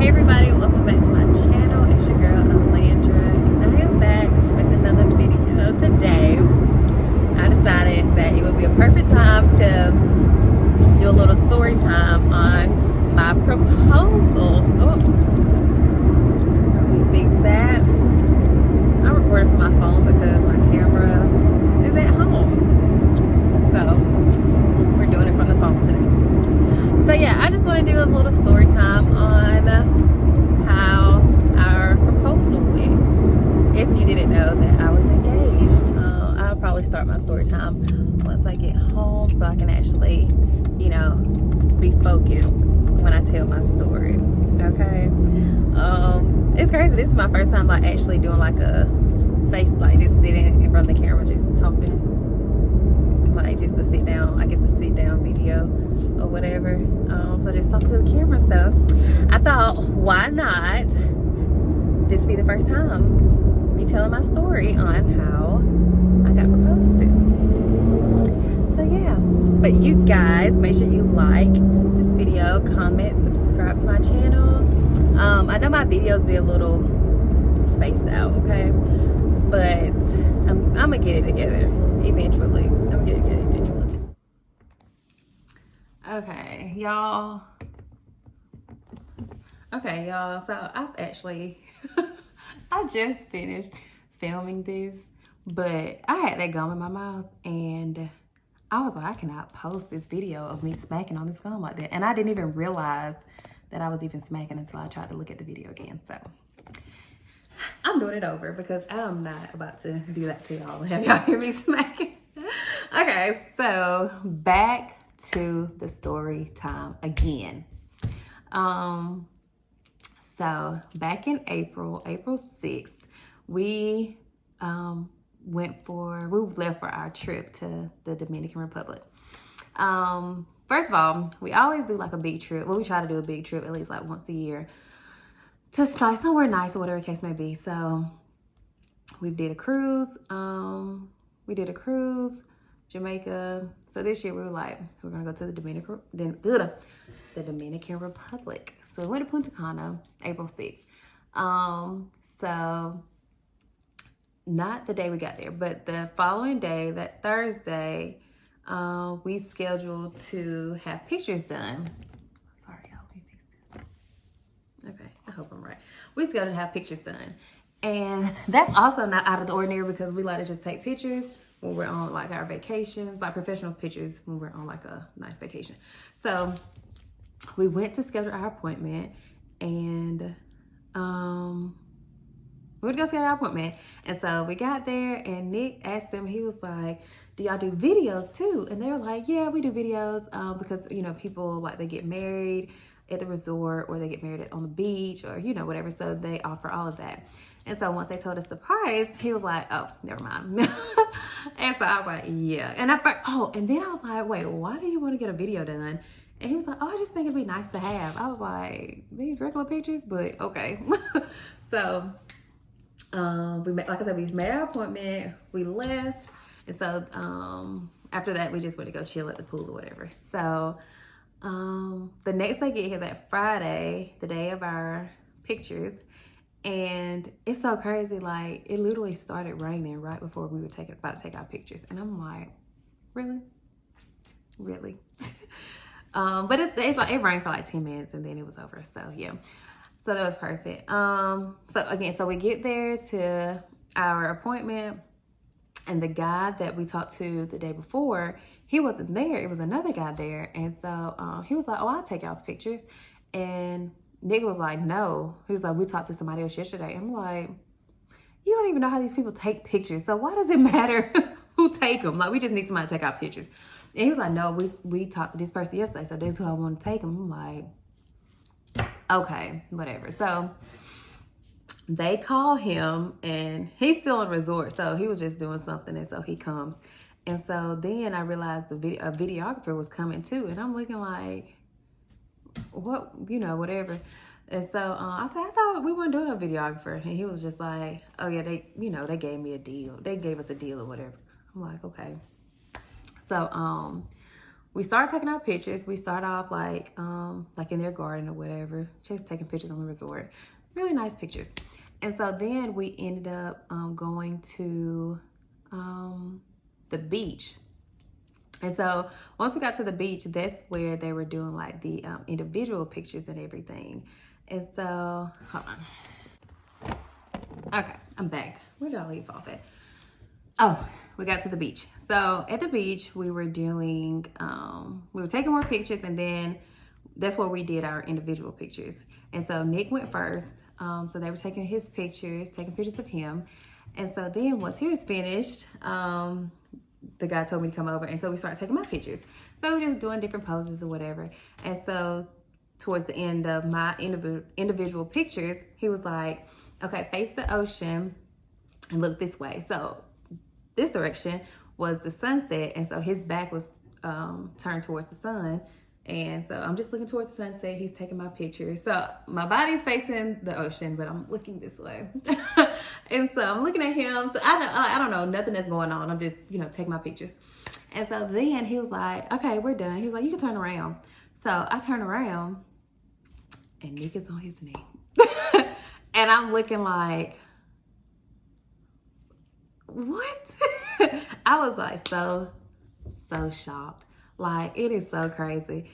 Hey everybody, welcome back to my channel. It's your girl Alandra, and I am back with another video. Today, I decided that it would be a perfect time to do a little story time on my proposal. Oh, let me fix that. I'm recording from my phone because my camera is at home. So, we're doing it from the phone today. So yeah, I just want to do a little story time on how our proposal went. If you didn't know that I was engaged, I'll probably start my story time once I get home so I can actually, be focused when I tell my story. Okay. It's crazy. This is my first time actually doing a face, just sitting in front of the camera, just talking, just a sit down. I guess a sit down video or whatever. So just talk to the camera stuff. I thought, why not this be the first time me telling my story on how I got proposed to. So yeah, but you guys make sure you like this video, comment, subscribe to my channel. I know my videos be a little spaced out, okay, but I'm gonna get it together eventually. Okay, y'all. So I've actually, I just finished filming this, but I had that gum in my mouth and I was like, I cannot post this video of me smacking on this gum like that. And I didn't even realize that I was even smacking until I tried to look at the video again. So I'm doing it over because I'm not about to do that to y'all and have y'all hear me smacking. Okay, so back to the story time again. So back in April 6th, we left for our trip to the Dominican Republic. First of all, we always do a big trip. Well, we try to do a big trip at least once a year to somewhere nice or whatever the case may be. So we did a cruise. Jamaica. So this year we were we're gonna go to the Dominican Republic. So we went to Punta Cana, April 6th. So not the day we got there, but the following day, that Thursday, we scheduled to have pictures done. Sorry, y'all, let me fix this. Okay, I hope I'm right. We scheduled to have pictures done. And that's also not out of the ordinary because we like to just take pictures when we're on our vacations, professional pictures when we're on a nice vacation. So we went to schedule our appointment and we went to go schedule our appointment. And so we got there and Nick asked them, he was like, do y'all do videos too? And they were like, yeah, we do videos because, people they get married at the resort or they get married on the beach or, whatever. So they offer all of that. And so once they told us the price, he was like, oh, never mind. And so I was like, yeah. And and then I was like, wait, why do you want to get a video done? And he was like, oh, I just think it'd be nice to have. I was like, these regular pictures, but okay. So we made our appointment, we left. And so after that, we just went to go chill at the pool or whatever. So the next day I get here, that Friday, the day of our pictures, and it's so crazy, it literally started raining right before we were about to take our pictures. And I'm like, really? But it rained for 10 minutes and then it was over. So yeah, so that was perfect. So we get there to our appointment and the guy that we talked to the day before, he wasn't there. It was another guy there. And so he was like, oh, I'll take y'all's pictures. And Nick was like, no. He was like, we talked to somebody else yesterday. I'm like, you don't even know how these people take pictures. So why does it matter who take them? We just need somebody to take our pictures. And he was like, no, we talked to this person yesterday. So this is who I want to take them. I'm like, okay, whatever. So they call him and he's still on resort. So he was just doing something. And so he comes. And so then I realized a videographer was coming too. And I'm looking like, what, whatever. And so I said, I thought we weren't doing a videographer. And he was just like, oh yeah, they gave me a deal. They gave us a deal or whatever. I'm like, okay. So we start taking our pictures. We start off like in their garden or whatever, just taking pictures on the resort. Really nice pictures. And so then we ended up going to the beach. And so once we got to the beach, that's where they were doing like the individual pictures and everything. And so, hold on. Okay, I'm back. Where did I leave off at? Oh, we got to the beach. So at the beach, we were doing, we were taking more pictures, and then that's where we did our individual pictures. And so Nick went first. So they were taking his pictures, taking pictures of him. And so then once he was finished, the guy told me to come over. And so we started taking my pictures. So we were just doing different poses or whatever. And so towards the end of my individual pictures, he was like, okay, face the ocean and look this way. So this direction was the sunset. And so his back was turned towards the sun. And so I'm just looking towards the sunset. He's taking my picture. So my body's facing the ocean, but I'm looking this way. And so I'm looking at him. So I don't know, nothing that's going on. I'm just, taking my pictures. And so then he was like, okay, we're done. He was like, you can turn around. So I turn around and Nick is on his knee. And I'm looking like, what? I was like so shocked. Like, it is so crazy.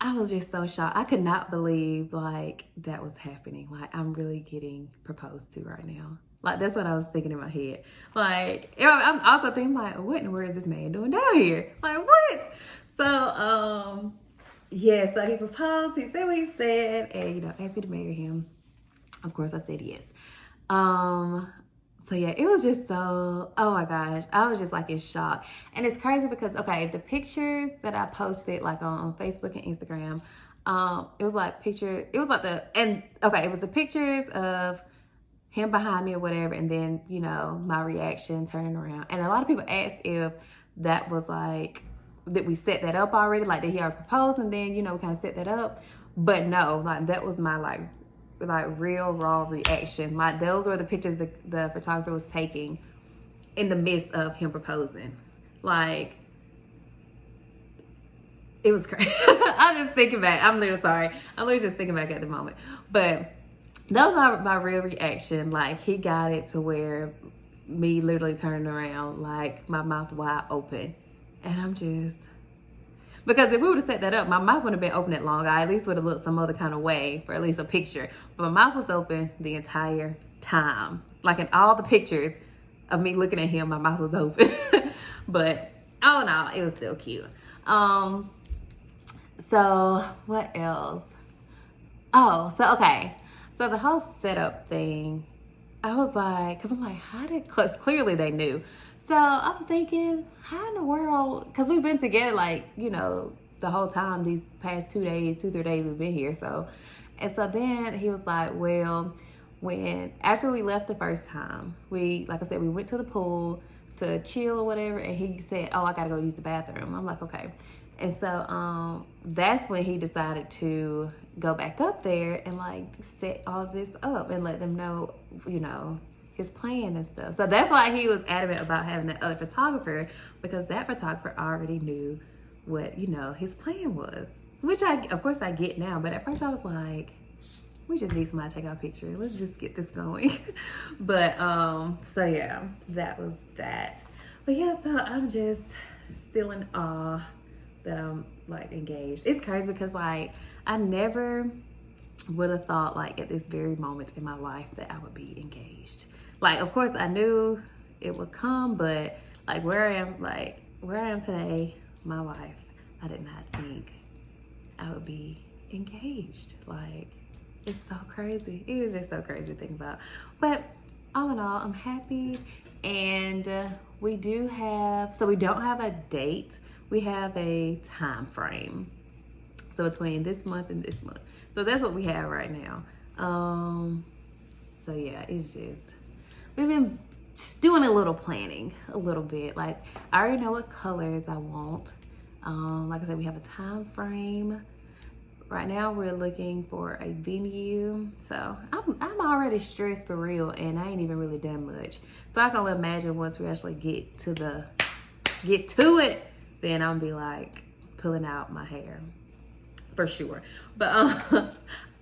I was just so shocked. I could not believe like that was happening. Like, I'm really getting proposed to right now. Like, that's what I was thinking in my head. Like, I'm also thinking like, what in the world is this man doing down here? Like, what? So, yeah, so he proposed, he said what he said, and, asked me to marry him. Of course, I said yes. So yeah, it was just so, oh my gosh, I was just like in shock. And it's crazy because, okay, the pictures that I posted like on Facebook and Instagram, it was the pictures of him behind me or whatever, and then, my reaction turning around. And a lot of people asked if that was like, that we set that up already, like that he already proposed, and then, we kind of set that up. But no, like that was my like real raw reaction. Like, those were the pictures the photographer was taking in the midst of him proposing. Like, it was crazy. I'm just thinking back. I'm literally sorry. I'm literally just thinking back at the moment. But that was my real reaction. Like, he got it to where me literally turning around, like my mouth wide open. And I'm just, because if we would have set that up, my mouth wouldn't have been open that long. I at least would have looked some other kind of way for at least a picture. But my mouth was open the entire time. Like, in all the pictures of me looking at him, my mouth was open. But all in all, it was still cute. So what else? Oh, so okay. So the whole setup thing, I was like, because I'm like, because clearly they knew. So I'm thinking, how in the world, because we've been together like, the whole time, these past 2 days, 2-3 days we've been here. And so then he was like, well, after we left the first time, like I said, we went to the pool to chill or whatever. And he said, oh, I got to go use the bathroom. I'm like, okay. And so that's when he decided to go back up there and like set all this up and let them know, his plan and stuff. So that's why he was adamant about having that other photographer, because that photographer already knew what, his plan was. Which of course I get now, but at first I was like, we just need somebody to take our picture. Let's just get this going. But so yeah, that was that. But yeah, so I'm just still in awe that I'm like engaged. It's crazy because like I never would have thought like at this very moment in my life that I would be engaged. Like, of course I knew it would come, but like where I am today, my life, I did not think I would be engaged. Like, it's so crazy. It is just so crazy to think about. But all in all, I'm happy. And we don't have a date. We have a time frame. So between this month and this month. So that's what we have right now. So yeah, it's just, we've been just doing a little planning, a little bit. Like, I already know what colors I want. Like I said, we have a time frame. Right now we're looking for a venue. So I'm already stressed for real, and I ain't even really done much. So I can only imagine once we actually get to it, then I'll be like pulling out my hair for sure. But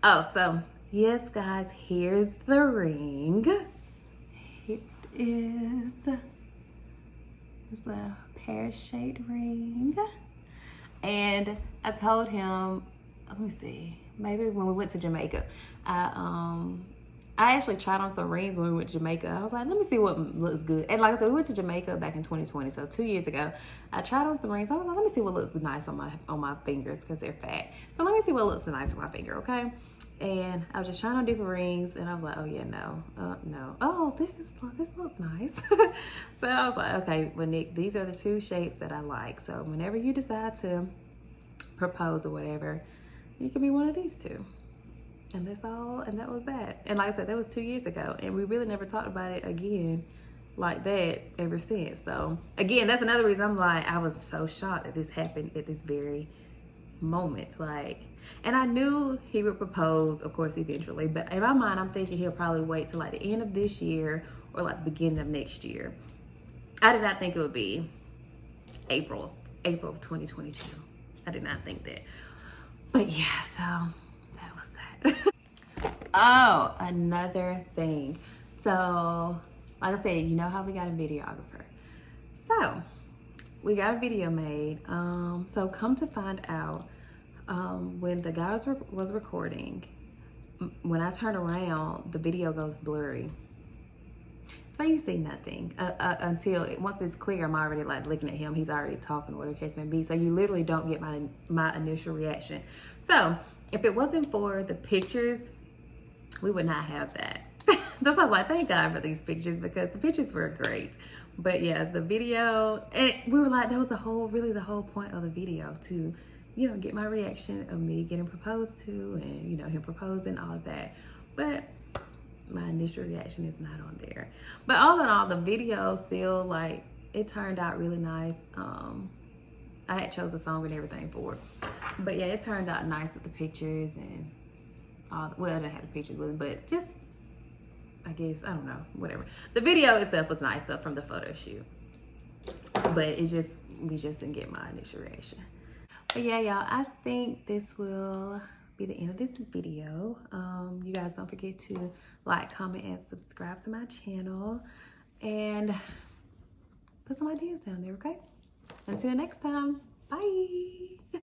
oh, so yes guys, here's the ring. It is it's a pear-shaped ring. And I told him, let me see, maybe when we went to Jamaica, I actually tried on some rings when we went to Jamaica. I was like, let me see what looks good. And like I said, we went to Jamaica back in 2020, so 2 years ago. I tried on some rings. I was like, let me see what looks nice on my fingers because they're fat. So let me see what looks nice on my finger, okay? And I was just trying on different rings, and I was like, oh yeah, no, no. Oh, this looks nice. So I was like, okay, well Nick, these are the two shapes that I like. So whenever you decide to propose or whatever, you can be one of these two. And that's all, and that was that. And like I said, that was 2 years ago, and we really never talked about it again like that ever since. So again, that's another reason I'm like, I was so shocked that this happened at this very moment. Like, and I knew he would propose, of course, eventually, but in my mind, I'm thinking he'll probably wait till like the end of this year or like the beginning of next year. I did not think it would be April of 2022. I did not think that. But yeah, so that was that. Oh, another thing. So, like I said, you know how we got a videographer. So, we got a video made. So come to find out, when the guy was recording, when I turn around, the video goes blurry. So you see nothing until once it's clear. I'm already like looking at him. He's already talking, whatever the case may be. So you literally don't get my initial reaction. So if it wasn't for the pictures, we would not have that. That's why I was like, thank God for these pictures, because the pictures were great. But yeah, the video, and we were like, that was really the whole point of the video, to, you know, get my reaction of me getting proposed to and, you know, him proposing, all of that. But my initial reaction is not on there. But all in all, the video still, like, it turned out really nice. I had chose a song and everything for it. But yeah, it turned out nice with the pictures and all. Well, I didn't have the pictures with it, but just, I guess, I don't know, whatever. The video itself was nice from the photo shoot. But we just didn't get my initial reaction. But yeah, y'all, I think this will be the end of this video. You guys don't forget to like, comment, and subscribe to my channel, and put some ideas down there, okay? Until next time, bye.